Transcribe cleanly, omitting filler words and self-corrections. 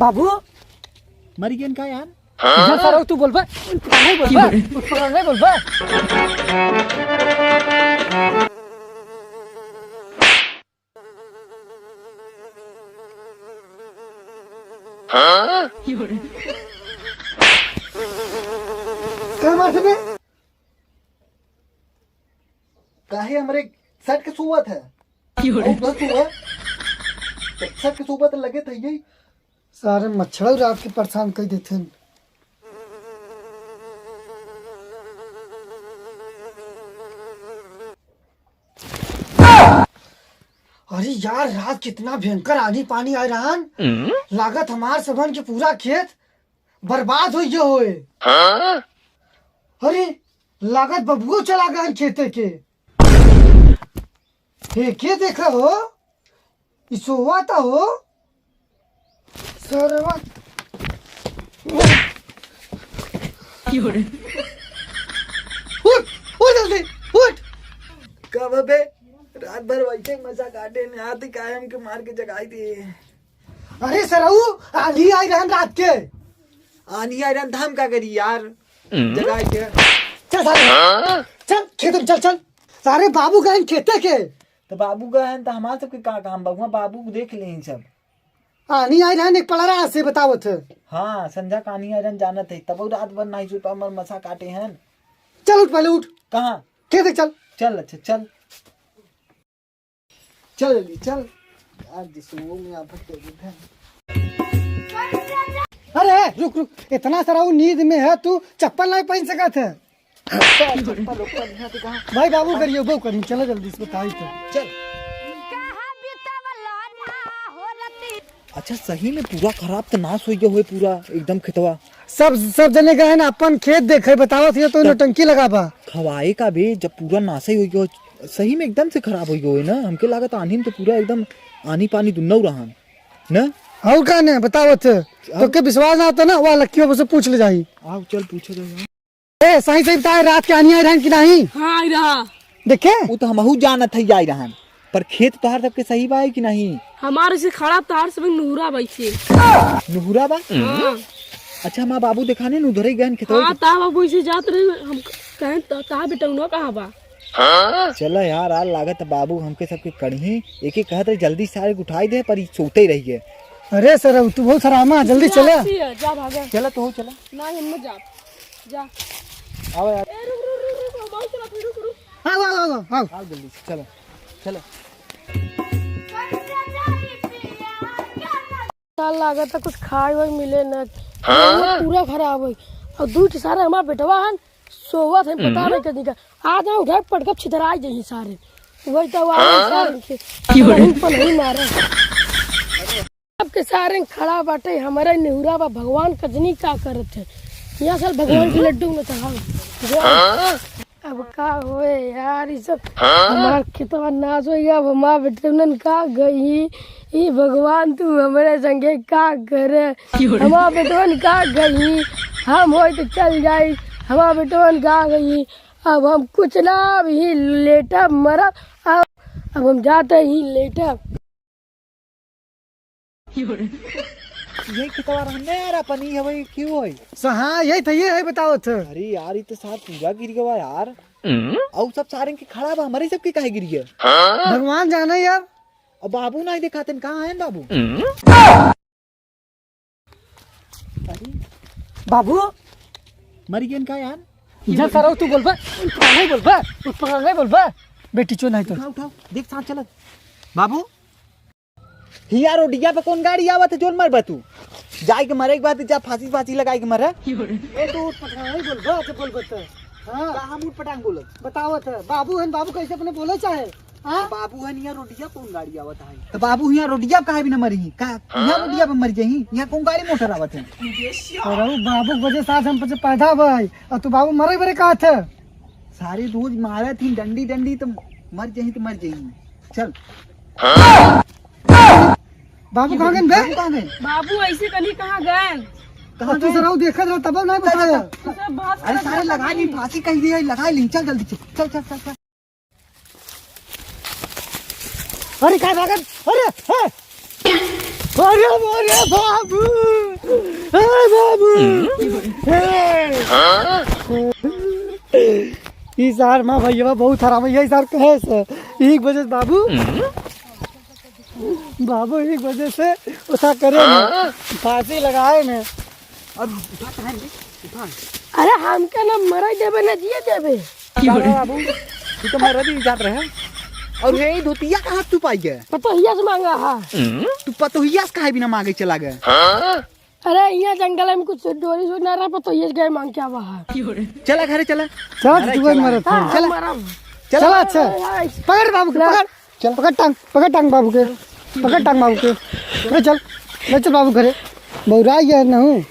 बाबू मरी गया का यार सर तू बोल नहीं बोल काहे हमरे सट के सुवत है सट के सुवत लगे थे यही सारे मच्छर रात के परेशान कर देते हैं। अरे यार रात कितना भयंकर आंधी पानी आ रहा है। लागत हमार सबन के पूरा खेत बर्बाद हो गया होए। अरे लागत बबुओ चला गए खेते के के देखा हो इसोवा था हो सर जल्दी उठ कब बे रात भर वैसे मजा काटे ने आती कायम के मार के जगाई थी। अरे सरऊ आंधी आई रहन रात के आनी आ रहा हम क्या करी यार जगाई के चल सारे चल खेत में चल सारे बाबू गए खेते के तो बाबू गए तो हमारे सबके का काम बबुआ बाबू को देख ले सब आनी आई रहन एक पलरा से बताओ थे। हाँ संध्या कहानी आ जाना थे तब रात भर नहीं सुता मर मसा काटे हैं। चल उठ पहले उठ कहाँ खेत चल चल अच्छा चल जल्दी चल अरे रुक इतना सारा वो नींद में है तू चप्पल नहीं पहन सका थे। भाई बाबू करियो वो करियो चलो जल्दी से बताई तो चल। अच्छा सही में पूरा खराब तो नाश हो गया हुए पूरा एकदम खेतवा सब जने गए ना अपन खेत देखे बताओ थे तो नौटंकी लगाबा खवाए का भी जब पूरा नाश ही हो गया सही में एकदम से खराब हो गया ना हमके लागत आनी में तो पूरा एकदम आनी पानी दुन्नौ रहा ना और का ने बताओ थे तो के विश्वास ना होता ना वो लक्की से पूछ ले जाई। आओ चल पूछो जाए ए सही सही बताए रात के आनी आई रहन कि नहीं। हाँ आई रहा देखे वो तो हमहू जानत है आई रहन पर खेत तोहार सबके सही बा है कि नहीं। हमारे से खराब तार सब नूरा बैठे नुहुरा बा अच्छा हमारा बाबू दिखाने न उधर ही गए खेत हाँ ता बाबू इसे जात रहे हम कहें ता बेटा कहाँ बा चलो यार आज लागत बाबू हमके सबके कढ़ी एक कहते जल्दी सारे उठाई दे पर सोते ही रही है। अरे सर तू बहुत हरामा जल्दी चले जा भागे चला तो चला ना हिम्मत जा आओ यार आओ जल्दी से चलो चलो साल लागत कुछ खाए हुए मिले न पूरा खराब हो और दूध सारे हमारा बेटवा है सोवा थे पता नहीं कदी का आज ना उठा पटकप छितरा जाई सारे वही तो नहीं मारे अब के सारे खड़ा बाटे हमारे नेहुरा बा भगवान कजनी का करत है यहाँ साल भगवान की लड्डू में था अब का होए यार ये सब हमार खेतवा नाश हो गया। अब हमार बेटन का गई ये भगवान तू हमारे संगे का करे हमार बेटन का गई हम हो तो चल जाई हमार बेटन का गई अब हम कुछ ना ही लेटा मरा अब हम जाते ही लेटा यही खेतवा रहने यार अपनी है भाई क्यों है हाँ यही था ये है बताओ थे। अरे यार ये तो साथ पूरा गिर गया यार और सब सारे के खड़ा बा हमारे सबके काहे गिर गया भगवान जाने यार। अब बाबू नहीं दिखाते कहाँ है बाबू बाबू मर गया का यार इधर सर तू बोल नहीं बोल बेटी चो नहीं तो उठाओ देख साथ चल बाबू हिया रोडिया पे कौन गाड़ी आवत है जोन मर बा तू जाए के मरे के बाद जा फांसी लगाए के मरे ए तू बोल बता हां कहां मुंह पटांग बोलत बताओ थे बाबू हन बाबू कैसे अपने बोले चाहे हां बाबू हन हिया रोडिया कौन गाड़ी आवत है तो बाबू हिया रोडिया काहे भी न मरी का हिया रोडिया पे मर जाई हिया कौन गाड़ी मोटर आवत है अरे बाबू के वजह से हम पे पैदा भाई और तू बाबू मरे बरे कहा थे सारे रोज मारे थी डंडी तो मर जाई चल बाबू कहाँ गए बाबू ऐसे कहीं कहाँ गए कहाँ तू जरा देखा जरा तब नहीं बताया अरे सारे लगा ली फांसी कहीं दी लगा ली चल जल्दी चल अरे क्या भागन अरे बाबू बाबू ई सार माँ भैया बहुत हराम है सार कहे से एक वजह से बाबू बाबू एक वजह से उसा करे न फांसी लगाए न अब उठा कहाँ रे उठा अरे हमके ना मरा देबे ना जिए देबे बाबू तू तो मर रही जात रहे और ये धोतिया कहाँ तू पाई गए पतोहिया से मांगा हा तू पतोहिया से काहे बिना मांगे चला गए अरे यहाँ जंगल में कुछ डोरी सो ना रहा पतोहिया से गए मांग के आवा हा चला घरे चला चल तू मरत हाँ, चल मरा चल अच्छा पकड़ बाबू के पकड़ चल पकड़ टांग बाबू के पकड़ टांग बाबू के ले चल बाबू घरे बहुराई है ना हूँ